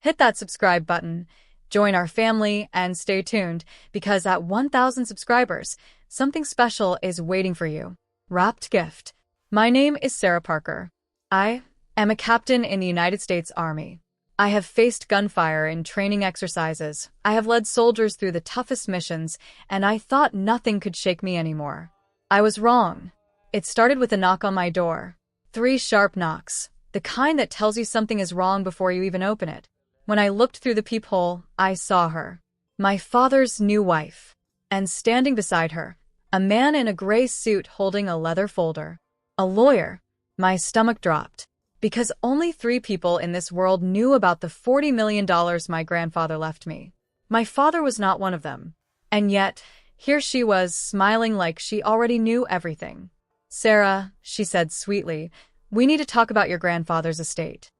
Hit that subscribe button, join our family, and stay tuned because at 1,000 subscribers, something special is waiting for you. Wrapped gift. My name is Sarah Parker. I am a captain in the United States Army. I have faced gunfire in training exercises. I have led soldiers through the toughest missions, and I thought nothing could shake me anymore. I was wrong. It started with a knock on my door. 3 sharp knocks, the kind that tells you something is wrong before you even open it. When I looked through the peephole, I saw her, my father's new wife, and standing beside her, a man in a gray suit holding a leather folder. A lawyer. My stomach dropped, because only 3 people in this world knew about the $40 million my grandfather left me. My father was not one of them. And yet, here she was, smiling like she already knew everything. "Sarah," she said sweetly, "we need to talk about your grandfather's estate."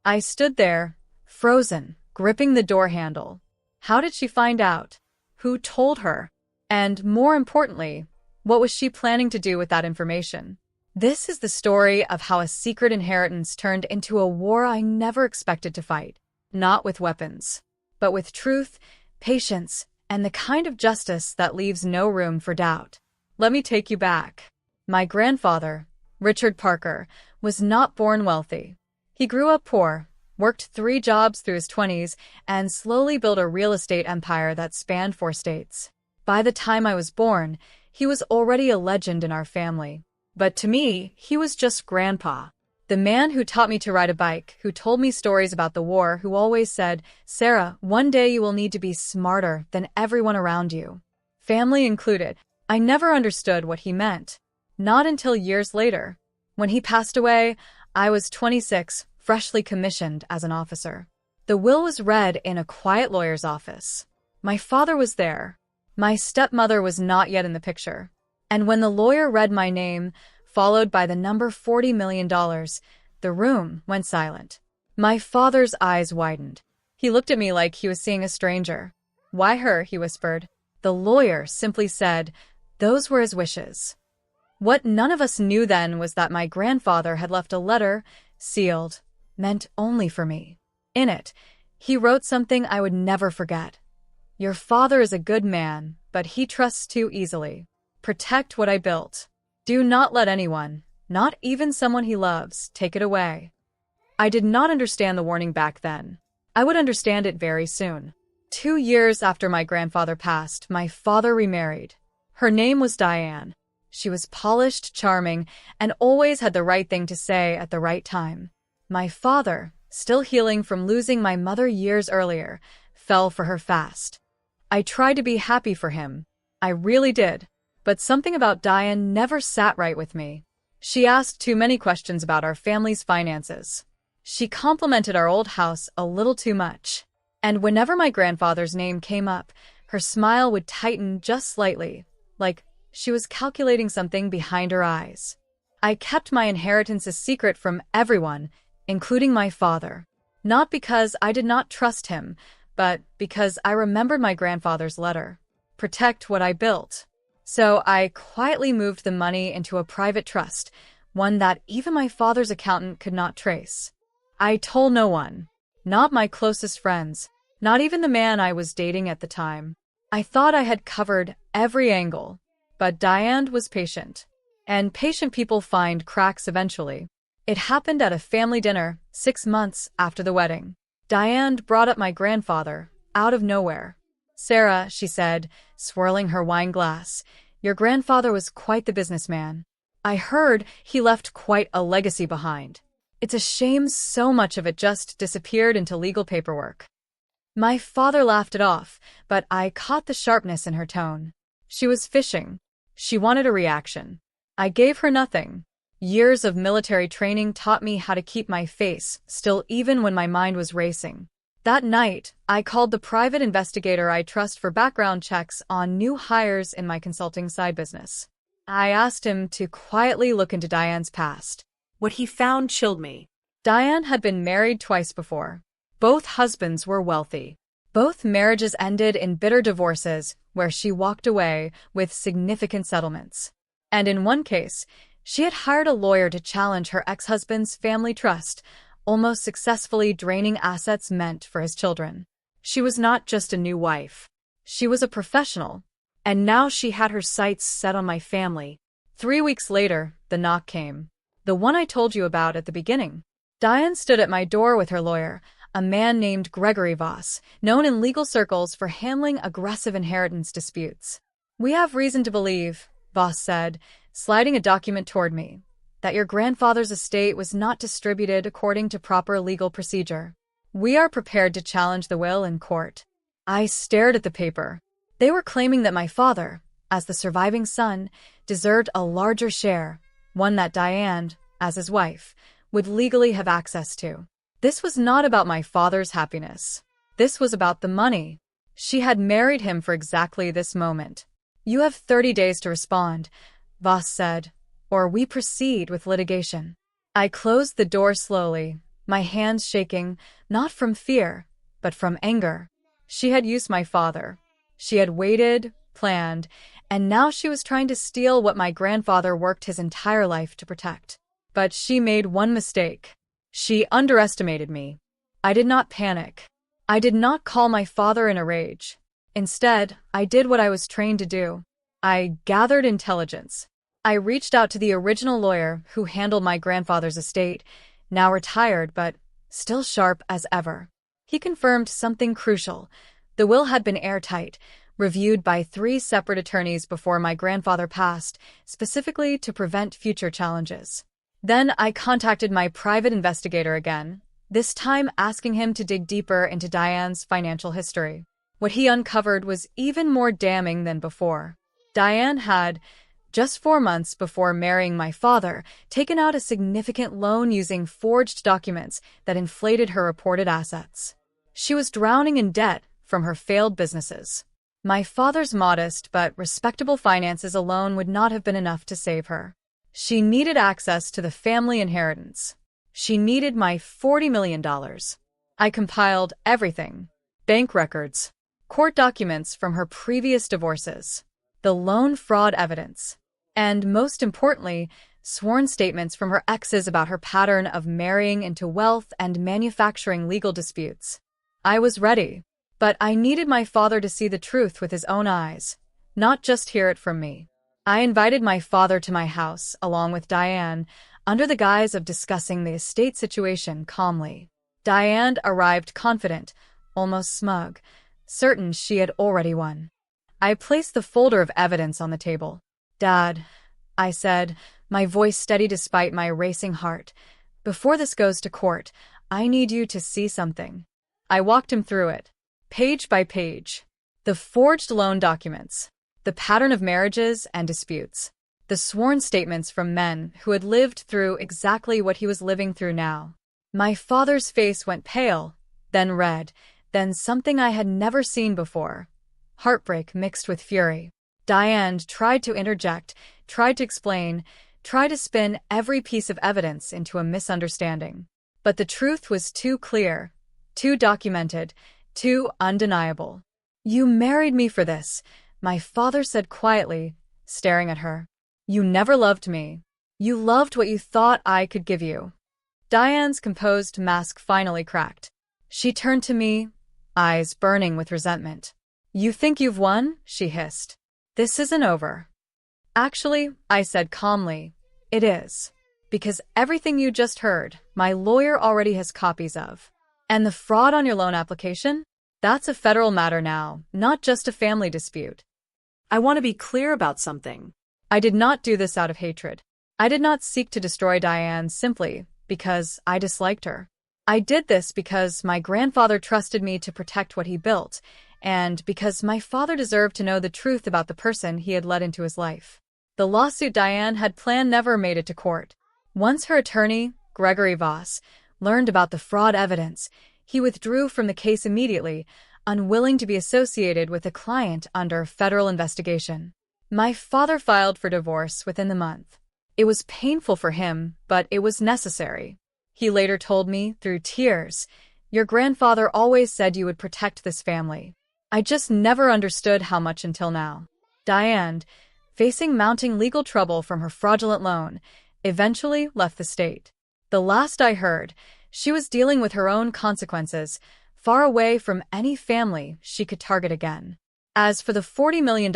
I stood there, frozen, gripping the door handle. How did she find out? Who told her? And more importantly, what was she planning to do with that information? This is the story of how a secret inheritance turned into a war I never expected to fight. Not with weapons, but with truth, patience, and the kind of justice that leaves no room for doubt. Let me take you back. My grandfather, Richard Parker, was not born wealthy. He grew up poor, worked 3 jobs through his 20s, and slowly built a real estate empire that spanned 4 states. By the time I was born, he was already a legend in our family. But to me, he was just Grandpa. The man who taught me to ride a bike, who told me stories about the war, who always said, "Sarah, one day you will need to be smarter than everyone around you, family included." I never understood what he meant. Not until years later. When he passed away, I was 26, freshly commissioned as an officer. The will was read in a quiet lawyer's office. My father was there. My stepmother was not yet in the picture. And when the lawyer read my name, followed by the number $40 million, the room went silent. My father's eyes widened. He looked at me like he was seeing a stranger. "Why her?" he whispered. The lawyer simply said, "Those were his wishes." What none of us knew then was that my grandfather had left a letter, sealed, meant only for me. In it, he wrote something I would never forget. "Your father is a good man, but he trusts too easily. Protect what I built. Do not let anyone, not even someone he loves, take it away." I did not understand the warning back then. I would understand it very soon. 2 years after my grandfather passed, my father remarried. Her name was Diane. She was polished, charming, and always had the right thing to say at the right time. My father, still healing from losing my mother years earlier, fell for her fast. I tried to be happy for him. I really did. But something about Diane never sat right with me. She asked too many questions about our family's finances. She complimented our old house a little too much. And whenever my grandfather's name came up, her smile would tighten just slightly, like she was calculating something behind her eyes. I kept my inheritance a secret from everyone, including my father. Not because I did not trust him, but because I remembered my grandfather's letter. Protect what I built. So I quietly moved the money into a private trust, one that even my father's accountant could not trace. I told no one. Not my closest friends. Not even the man I was dating at the time. I thought I had covered every angle. But Diane was patient. And patient people find cracks eventually. It happened at a family dinner, 6 months after the wedding. Diane brought up my grandfather, out of nowhere. "Sarah," she said, swirling her wine glass, "your grandfather was quite the businessman. I heard he left quite a legacy behind. It's a shame so much of it just disappeared into legal paperwork." My father laughed it off, but I caught the sharpness in her tone. She was fishing. She wanted a reaction. I gave her nothing. Years of military training taught me how to keep my face still even when my mind was racing. That night, I called the private investigator I trust for background checks on new hires in my consulting side business. I asked him to quietly look into Diane's past. What he found chilled me. Diane had been married twice before. Both husbands were wealthy. Both marriages ended in bitter divorces where she walked away with significant settlements. And in one case, she had hired a lawyer to challenge her ex-husband's family trust, almost successfully draining assets meant for his children. She was not just a new wife. She was a professional. And now she had her sights set on my family. 3 weeks later, the knock came. The one I told you about at the beginning. Diane stood at my door with her lawyer, a man named Gregory Voss, known in legal circles for handling aggressive inheritance disputes. "We have reason to believe," Voss said, sliding a document toward me, "that your grandfather's estate was not distributed according to proper legal procedure. We are prepared to challenge the will in court." I stared at the paper. They were claiming that my father, as the surviving son, deserved a larger share, one that Diane, as his wife, would legally have access to. This was not about my father's happiness. This was about the money. She had married him for exactly this moment. "You have 30 days to respond," Voss said, "or we proceed with litigation." I closed the door slowly, my hands shaking, not from fear, but from anger. She had used my father. She had waited, planned, and now she was trying to steal what my grandfather worked his entire life to protect. But she made one mistake. She underestimated me. I did not panic. I did not call my father in a rage. Instead, I did what I was trained to do. I gathered intelligence. I reached out to the original lawyer who handled my grandfather's estate, now retired but still sharp as ever. He confirmed something crucial. The will had been airtight, reviewed by 3 separate attorneys before my grandfather passed, specifically to prevent future challenges. Then I contacted my private investigator again, this time asking him to dig deeper into Diane's financial history. What he uncovered was even more damning than before. Diane had, just 4 months before marrying my father, taken out a significant loan using forged documents that inflated her reported assets. She was drowning in debt from her failed businesses. My father's modest but respectable finances alone would not have been enough to save her. She needed access to the family inheritance. She needed my $40 million. I compiled everything: bank records, court documents from her previous divorces, the loan fraud evidence, and most importantly, sworn statements from her exes about her pattern of marrying into wealth and manufacturing legal disputes. I was ready, but I needed my father to see the truth with his own eyes, not just hear it from me. I invited my father to my house, along with Diane, under the guise of discussing the estate situation calmly. Diane arrived confident, almost smug, certain she had already won. I placed the folder of evidence on the table. "Dad," I said, my voice steady despite my racing heart, "before this goes to court, I need you to see something." I walked him through it, page by page. The forged loan documents, the pattern of marriages and disputes, the sworn statements from men who had lived through exactly what he was living through now. My father's face went pale, then red, then something I had never seen before. Heartbreak mixed with fury. Diane tried to interject, tried to explain, tried to spin every piece of evidence into a misunderstanding. But the truth was too clear, too documented, too undeniable. "You married me for this," my father said quietly, staring at her. "You never loved me. You loved what you thought I could give you." Diane's composed mask finally cracked. She turned to me, eyes burning with resentment. "You think you've won?" she hissed. "This isn't over." "Actually," I said calmly, "it is. Because everything you just heard, my lawyer already has copies of. And the fraud on your loan application? That's a federal matter now, not just a family dispute." I want to be clear about something. I did not do this out of hatred. I did not seek to destroy Diane simply because I disliked her. I did this because my grandfather trusted me to protect what he built, and because my father deserved to know the truth about the person he had let into his life. The lawsuit Diane had planned never made it to court. Once her attorney, Gregory Voss, learned about the fraud evidence, he withdrew from the case immediately, unwilling to be associated with a client under federal investigation. My father filed for divorce within the month. It was painful for him, but it was necessary. He later told me, through tears, "Your grandfather always said you would protect this family." I just never understood how much until now. Diane, facing mounting legal trouble from her fraudulent loan, eventually left the state. The last I heard, She was dealing with her own consequences, far away from any family she could target again. As for the $40 million,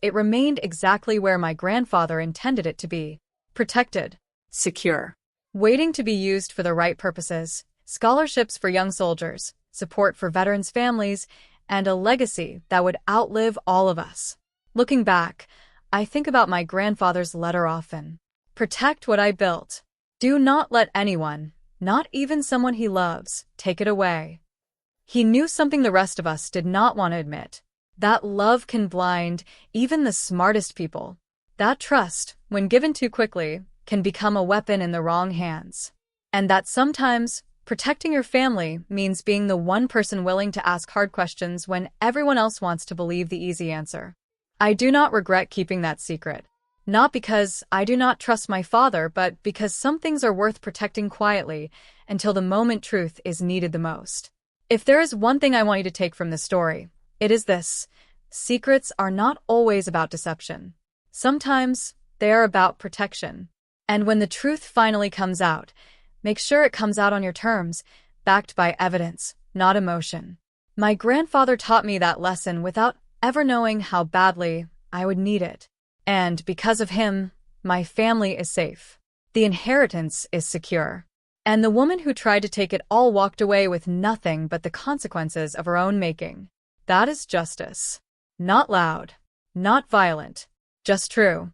it remained exactly where my grandfather intended it to be. Protected. Secure. Waiting to be used for the right purposes. Scholarships for young soldiers, support for veterans' families, and a legacy that would outlive all of us. Looking back, I think about my grandfather's letter often. Protect what I built. Do not let anyone, not even someone he loves, take it away. He knew something the rest of us did not want to admit. That love can blind even the smartest people. That trust, when given too quickly, can become a weapon in the wrong hands. And that sometimes, protecting your family means being the one person willing to ask hard questions when everyone else wants to believe the easy answer. I do not regret keeping that secret. Not because I do not trust my father, but because some things are worth protecting quietly until the moment truth is needed the most. If there is one thing I want you to take from this story, it is this: secrets are not always about deception. Sometimes they are about protection. And when the truth finally comes out, make sure it comes out on your terms, backed by evidence, not emotion. My grandfather taught me that lesson without ever knowing how badly I would need it. And because of him, my family is safe. The inheritance is secure. And the woman who tried to take it all walked away with nothing but the consequences of her own making. That is justice. Not loud, not violent, just true.